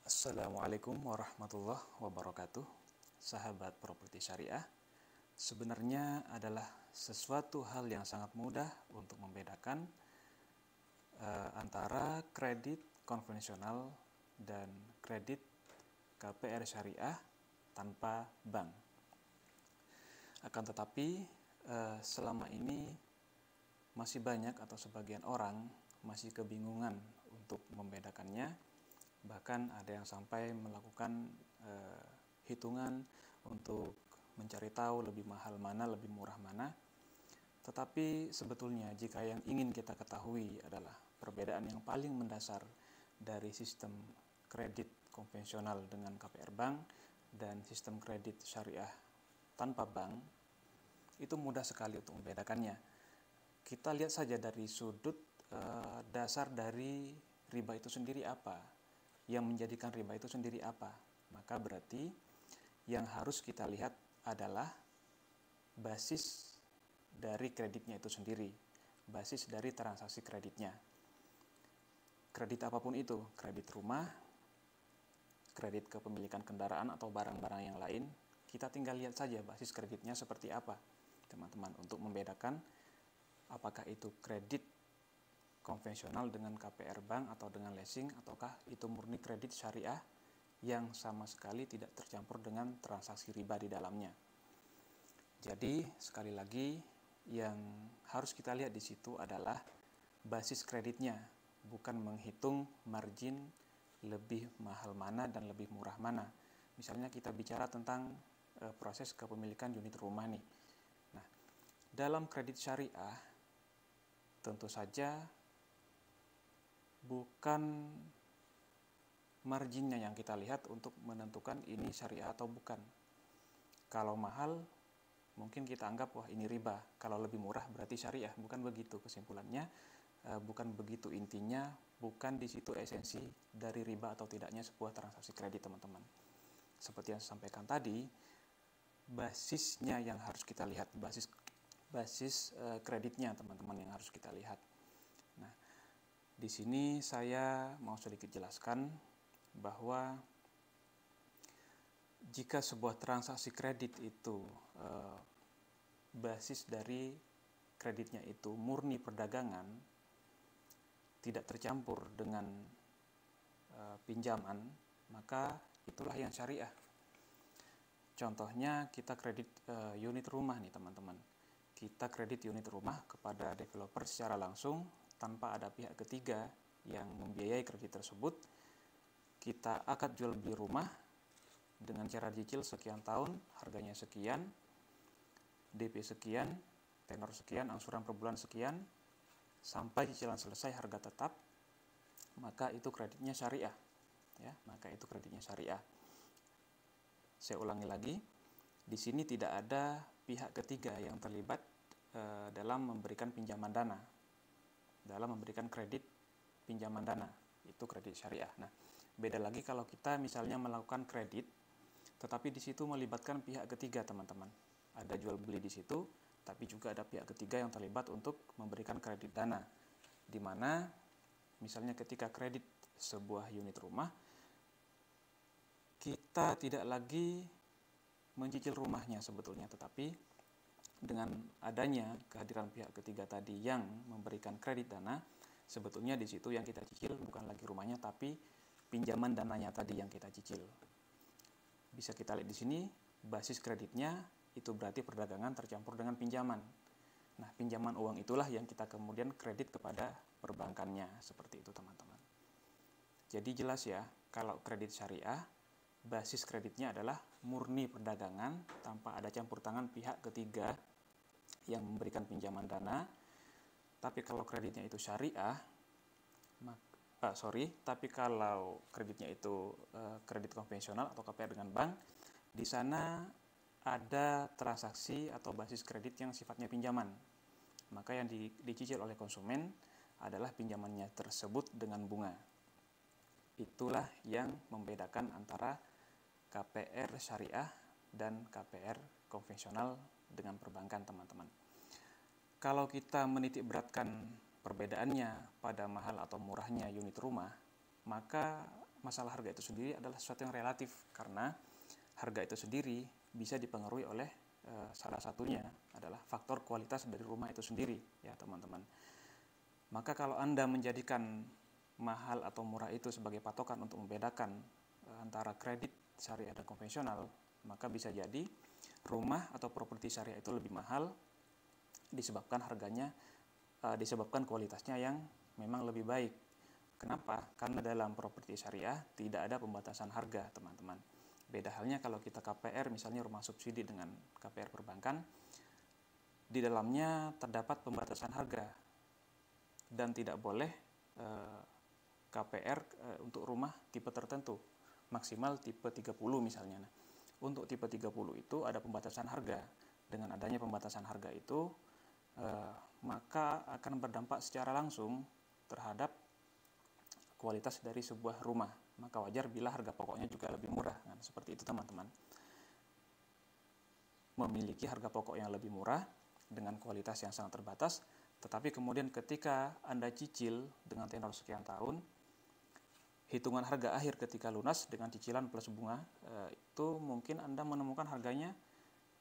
Assalamualaikum warahmatullahi wabarakatuh. Sahabat properti syariah, sebenarnya adalah sesuatu hal yang sangat mudah untuk membedakan antara kredit konvensional dan kredit KPR syariah tanpa bank. Akan tetapi selama ini masih banyak atau sebagian orang masih kebingungan untuk membedakannya. Bahkan ada yang sampai melakukan hitungan untuk mencari tahu lebih mahal mana, lebih murah mana. Tetapi sebetulnya jika yang ingin kita ketahui adalah perbedaan yang paling mendasar dari sistem kredit konvensional dengan KPR bank dan sistem kredit syariah tanpa bank, itu mudah sekali untuk membedakannya. Kita lihat saja dari sudut dasar dari riba itu sendiri apa. Yang menjadikan riba itu sendiri apa? Maka berarti yang harus kita lihat adalah basis dari kreditnya itu sendiri, basis dari transaksi kreditnya. Kredit apapun itu, kredit rumah, kredit kepemilikan kendaraan atau barang-barang yang lain, kita tinggal lihat saja basis kreditnya seperti apa, teman-teman, untuk membedakan apakah itu kredit konvensional dengan KPR bank atau dengan leasing, ataukah itu murni kredit syariah yang sama sekali tidak tercampur dengan transaksi riba di dalamnya. Jadi sekali lagi yang harus kita lihat di situ adalah basis kreditnya, bukan menghitung margin lebih mahal mana dan lebih murah mana. Misalnya kita bicara tentang proses kepemilikan unit rumah nih. Nah, dalam kredit syariah tentu saja bukan marginnya yang kita lihat untuk menentukan ini syariah atau bukan. Kalau mahal, mungkin kita anggap wah ini riba. Kalau lebih murah berarti syariah. Bukan begitu kesimpulannya, bukan begitu intinya, bukan di situ esensi dari riba atau tidaknya sebuah transaksi kredit, teman-teman. Seperti yang saya sampaikan tadi, basisnya yang harus kita lihat, basis kreditnya, teman-teman, yang harus kita lihat. Nah, di sini saya mau sedikit jelaskan bahwa jika sebuah transaksi kredit itu basis dari kreditnya itu murni perdagangan, tidak tercampur dengan pinjaman, maka itulah yang syariah. Contohnya kita kredit unit rumah nih, teman-teman. Kita kredit unit rumah kepada developer secara langsung tanpa ada pihak ketiga yang membiayai kredit tersebut. Kita akad jual beli rumah dengan cara cicil sekian tahun, harganya sekian, DP sekian, tenor sekian, angsuran per bulan sekian, sampai cicilan selesai harga tetap, maka itu kreditnya syariah. Ya, maka itu kreditnya syariah. Saya ulangi lagi, di sini tidak ada pihak ketiga yang terlibat dalam memberikan pinjaman dana, dalam memberikan kredit pinjaman dana, itu kredit syariah. Nah, beda lagi kalau kita misalnya melakukan kredit, tetapi di situ melibatkan pihak ketiga, teman-teman. Ada jual beli di situ, tapi juga ada pihak ketiga yang terlibat untuk memberikan kredit dana, di mana misalnya ketika kredit sebuah unit rumah, kita tidak lagi mencicil rumahnya sebetulnya, tetapi dengan adanya kehadiran pihak ketiga tadi yang memberikan kredit dana, sebetulnya di situ yang kita cicil bukan lagi rumahnya, tapi pinjaman dananya tadi yang kita cicil. Bisa kita lihat di sini, basis kreditnya itu berarti perdagangan tercampur dengan pinjaman. Nah, pinjaman uang itulah yang kita kemudian kredit kepada perbankannya, seperti itu, teman-teman. Jadi jelas ya, kalau kredit syariah, basis kreditnya adalah murni perdagangan tanpa ada campur tangan pihak ketiga yang memberikan pinjaman dana. Tapi kalau kreditnya itu syariah, tapi kalau kreditnya itu kredit konvensional atau KPR dengan bank, di sana ada transaksi atau basis kredit yang sifatnya pinjaman. Maka yang dicicil oleh konsumen adalah pinjamannya tersebut dengan bunga. Itulah yang membedakan antara KPR syariah dan KPR konvensional dengan perbankan, teman-teman. Kalau kita menitik beratkan perbedaannya pada mahal atau murahnya unit rumah, maka masalah harga itu sendiri adalah sesuatu yang relatif, karena harga itu sendiri bisa dipengaruhi oleh salah satunya adalah faktor kualitas dari rumah itu sendiri, ya teman-teman. Maka kalau Anda menjadikan mahal atau murah itu sebagai patokan untuk membedakan antara kredit syariah dan konvensional, maka bisa jadi rumah atau properti syariah itu lebih mahal disebabkan disebabkan kualitasnya yang memang lebih baik. Kenapa? Karena dalam properti syariah tidak ada pembatasan harga, teman-teman. Beda halnya kalau kita KPR, misalnya rumah subsidi dengan KPR perbankan, di dalamnya terdapat pembatasan harga dan tidak boleh KPR untuk rumah tipe tertentu, maksimal tipe 30 misalnya. Nah, untuk tipe 30 itu ada pembatasan harga. Dengan adanya pembatasan harga itu, maka akan berdampak secara langsung terhadap kualitas dari sebuah rumah. Maka wajar bila harga pokoknya juga lebih murah. Nah, seperti itu teman-teman. Memiliki harga pokok yang lebih murah dengan kualitas yang sangat terbatas, tetapi kemudian ketika Anda cicil dengan tenor sekian tahun, hitungan harga akhir ketika lunas dengan cicilan plus bunga, itu mungkin Anda menemukan harganya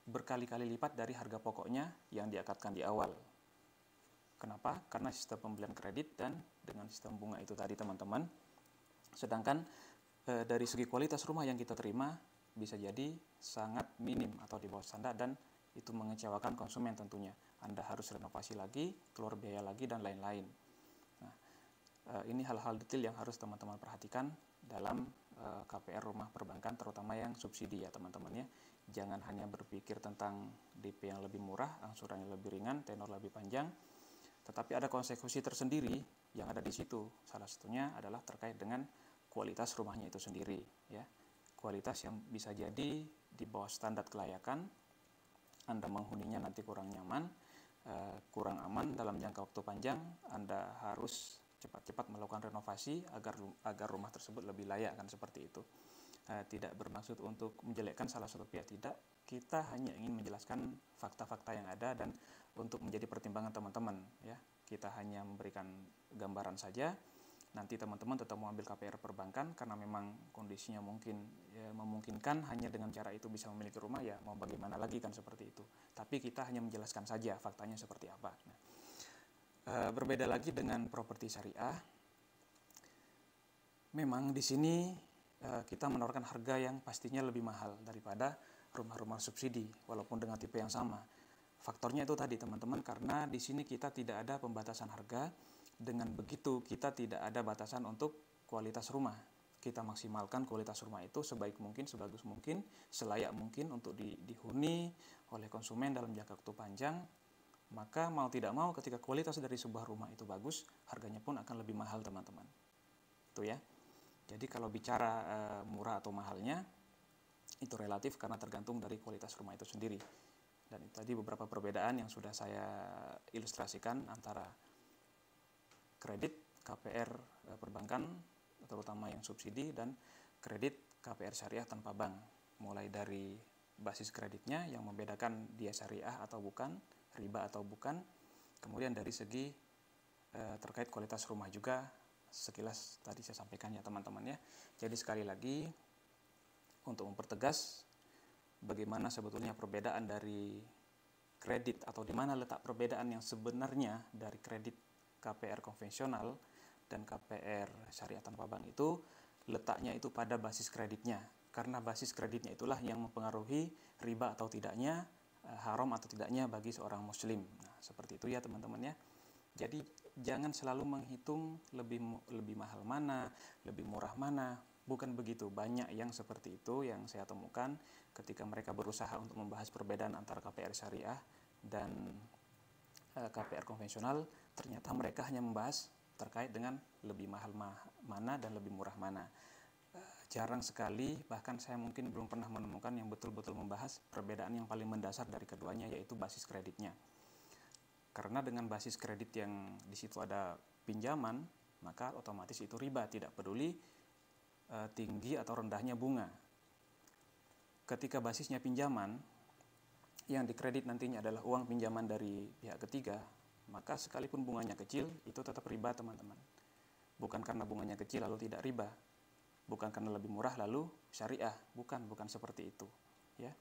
berkali-kali lipat dari harga pokoknya yang diakadkan di awal. Kenapa? Karena sistem pembelian kredit dan dengan sistem bunga itu tadi, teman-teman. Sedangkan dari segi kualitas rumah yang kita terima bisa jadi sangat minim atau di bawah standar, dan itu mengecewakan konsumen tentunya. Anda harus renovasi lagi, keluar biaya lagi, dan lain-lain. Nah, ini hal-hal detail yang harus teman-teman perhatikan dalam KPR rumah perbankan, terutama yang subsidi, ya teman-teman ya. Jangan hanya berpikir tentang DP yang lebih murah, angsuran yang lebih ringan, tenor lebih panjang, tetapi ada konsekuensi tersendiri yang ada di situ. Salah satunya adalah terkait dengan kualitas rumahnya itu sendiri, ya. Kualitas yang bisa jadi di bawah standar kelayakan, Anda menghuninya nanti kurang nyaman, kurang aman dalam jangka waktu panjang. Anda harus cepat-cepat melakukan renovasi agar rumah tersebut lebih layak, kan seperti itu. Tidak bermaksud untuk menjelekkan salah satu pihak, tidak. Kita hanya ingin menjelaskan fakta-fakta yang ada dan untuk menjadi pertimbangan teman-teman, ya. Kita hanya memberikan gambaran saja. Nanti teman-teman tetap mau ambil KPR perbankan karena memang kondisinya mungkin memungkinkan, hanya dengan cara itu bisa memiliki rumah, ya mau bagaimana lagi, kan seperti itu. Tapi kita hanya menjelaskan saja faktanya seperti apa. Nah, berbeda lagi dengan properti syariah. Memang di sini kita menawarkan harga yang pastinya lebih mahal daripada rumah-rumah subsidi, walaupun dengan tipe yang sama. Faktornya itu tadi, teman-teman, karena di sini kita tidak ada pembatasan harga. Dengan begitu kita tidak ada batasan untuk kualitas rumah. Kita maksimalkan kualitas rumah itu sebaik mungkin, sebagus mungkin, selayak mungkin untuk dihuni oleh konsumen dalam jangka waktu panjang. Maka mau tidak mau, ketika kualitas dari sebuah rumah itu bagus, harganya pun akan lebih mahal, teman-teman. Itu ya. Jadi kalau bicara murah atau mahalnya, itu relatif karena tergantung dari kualitas rumah itu sendiri. Dan itu tadi beberapa perbedaan yang sudah saya ilustrasikan antara kredit KPR perbankan, terutama yang subsidi, dan kredit KPR syariah tanpa bank. Mulai dari basis kreditnya yang membedakan dia syariah atau bukan, riba atau bukan. Kemudian dari segi terkait kualitas rumah juga, sekilas tadi saya sampaikan, ya teman-teman ya. Jadi sekali lagi, untuk mempertegas bagaimana sebetulnya perbedaan dari kredit, atau di mana letak perbedaan yang sebenarnya dari kredit KPR konvensional dan KPR syariah tanpa bank itu, letaknya itu pada basis kreditnya. Karena basis kreditnya itulah yang mempengaruhi riba atau tidaknya, haram atau tidaknya bagi seorang muslim. Nah, seperti itu ya teman-teman ya. Jadi jangan selalu menghitung lebih mahal mana, lebih murah mana. Bukan begitu. Banyak yang seperti itu yang saya temukan ketika mereka berusaha untuk membahas perbedaan antara KPR syariah dan KPR konvensional. Ternyata mereka hanya membahas terkait dengan lebih mahal mana dan lebih murah mana. Jarang sekali, bahkan saya mungkin belum pernah menemukan yang betul-betul membahas perbedaan yang paling mendasar dari keduanya, yaitu basis kreditnya. Karena dengan basis kredit yang di situ ada pinjaman, maka otomatis itu riba, tidak peduli tinggi atau rendahnya bunga. Ketika basisnya pinjaman, yang dikredit nantinya adalah uang pinjaman dari pihak ketiga, maka sekalipun bunganya kecil, itu tetap riba, teman-teman. Bukan karena bunganya kecil lalu tidak riba. bukan karena lebih murah lalu syariah, bukan seperti itu, ya.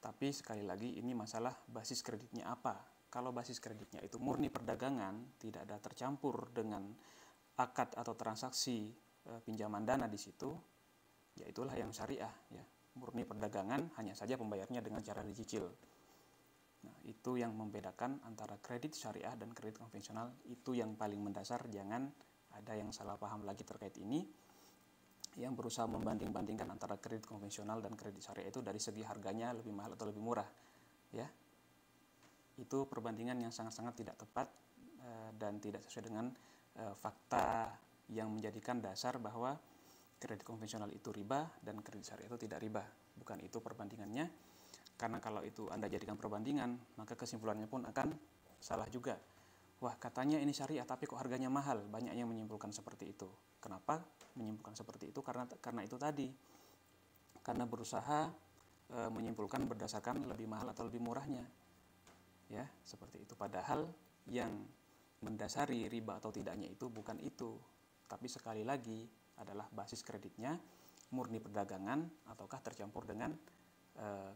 Tapi sekali lagi ini masalah basis kreditnya apa. Kalau basis kreditnya itu murni perdagangan, tidak ada tercampur dengan akad atau transaksi pinjaman dana di situ, ya itulah yang syariah, ya. Murni perdagangan, hanya saja pembayarnya dengan cara dicicil. Nah, itu yang membedakan antara kredit syariah dan kredit konvensional. Itu yang paling mendasar, jangan ada yang salah paham lagi terkait ini, yang berusaha membanding-bandingkan antara kredit konvensional dan kredit syariah itu dari segi harganya lebih mahal atau lebih murah, ya. Itu perbandingan yang sangat-sangat tidak tepat dan tidak sesuai dengan fakta yang menjadikan dasar bahwa kredit konvensional itu riba dan kredit syariah itu tidak riba. Bukan itu perbandingannya, karena kalau itu Anda jadikan perbandingan, maka kesimpulannya pun akan salah juga. Wah, katanya ini syariah tapi kok harganya mahal. Banyak yang menyimpulkan seperti itu. Kenapa menyimpulkan seperti itu? Karena itu tadi. Karena berusaha menyimpulkan berdasarkan lebih mahal atau lebih murahnya. Ya, seperti itu. Padahal yang mendasari riba atau tidaknya itu bukan itu. Tapi sekali lagi adalah basis kreditnya murni perdagangan ataukah tercampur dengan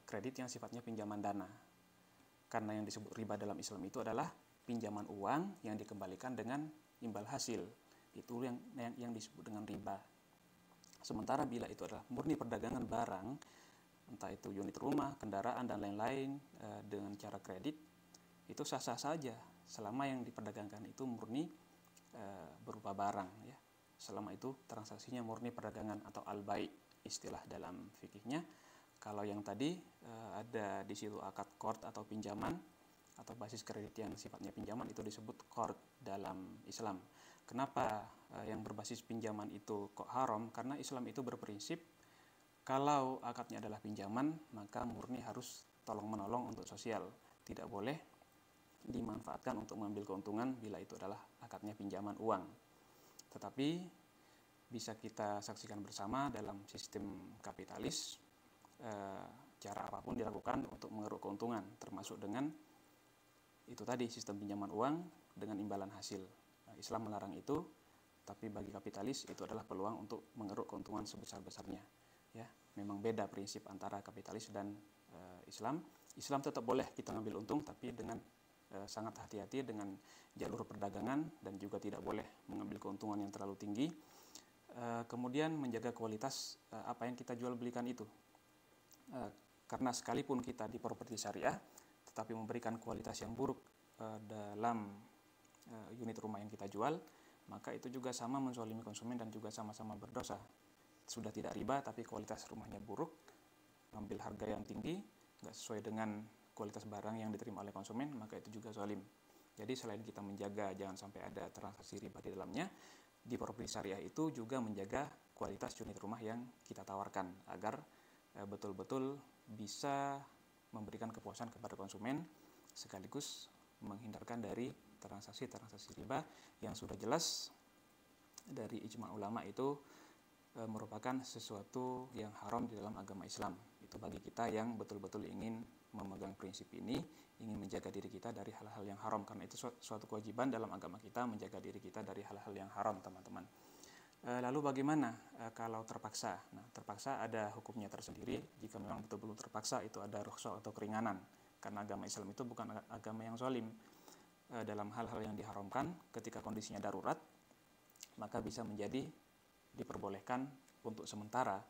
kredit yang sifatnya pinjaman dana. Karena yang disebut riba dalam Islam itu adalah pinjaman uang yang dikembalikan dengan imbal hasil. Itu yang disebut dengan riba. Sementara bila itu adalah murni perdagangan barang, entah itu unit rumah, kendaraan, dan lain-lain dengan cara kredit, itu sah-sah saja selama yang diperdagangkan itu murni berupa barang, ya. Selama itu transaksinya murni perdagangan atau al-bai' istilah dalam fikihnya. Kalau yang tadi ada di situ akad qard atau pinjaman atau basis kredit yang sifatnya pinjaman, itu disebut qard dalam Islam. Kenapa yang berbasis pinjaman itu kok haram? Karena Islam itu berprinsip kalau akadnya adalah pinjaman, maka murni harus tolong-menolong untuk sosial. Tidak boleh dimanfaatkan untuk mengambil keuntungan bila itu adalah akadnya pinjaman uang. Tetapi bisa kita saksikan bersama dalam sistem kapitalis, cara apapun dilakukan untuk mengeruk keuntungan, termasuk dengan itu tadi sistem pinjaman uang dengan imbalan hasil. Nah, Islam melarang itu, tapi bagi kapitalis itu adalah peluang untuk mengeruk keuntungan sebesar-besarnya. Ya, memang beda prinsip antara kapitalis dan Islam. Islam tetap boleh kita ngambil untung, tapi dengan sangat hati-hati dengan jalur perdagangan dan juga tidak boleh mengambil keuntungan yang terlalu tinggi. Kemudian menjaga kualitas apa yang kita jual belikan itu. Karena sekalipun kita di properti syariah, tetapi memberikan kualitas yang buruk dalam unit rumah yang kita jual, maka itu juga sama menzalimi konsumen dan juga sama-sama berdosa. Sudah tidak riba tapi kualitas rumahnya buruk, ambil harga yang tinggi, nggak sesuai dengan kualitas barang yang diterima oleh konsumen, maka itu juga zalim. Jadi selain kita menjaga jangan sampai ada transaksi riba di dalamnya, di properti syariah itu juga menjaga kualitas unit rumah yang kita tawarkan agar betul-betul bisa memberikan kepuasan kepada konsumen sekaligus menghindarkan dari transaksi-transaksi riba yang sudah jelas dari ijma ulama itu merupakan sesuatu yang haram di dalam agama Islam. Itu bagi kita yang betul-betul ingin memegang prinsip ini, ingin menjaga diri kita dari hal-hal yang haram, karena itu suatu kewajiban dalam agama kita menjaga diri kita dari hal-hal yang haram, teman-teman. Lalu bagaimana kalau terpaksa? Nah, terpaksa ada hukumnya tersendiri. Jika memang betul-betul terpaksa, itu ada rukhsah atau keringanan. Karena agama Islam itu bukan agama yang zalim. Dalam hal-hal yang diharamkan, ketika kondisinya darurat, maka bisa menjadi diperbolehkan untuk sementara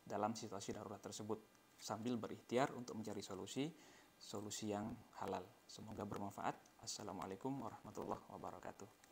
dalam situasi darurat tersebut, sambil berikhtiar untuk mencari solusi yang halal. Semoga bermanfaat. Assalamualaikum warahmatullahi wabarakatuh.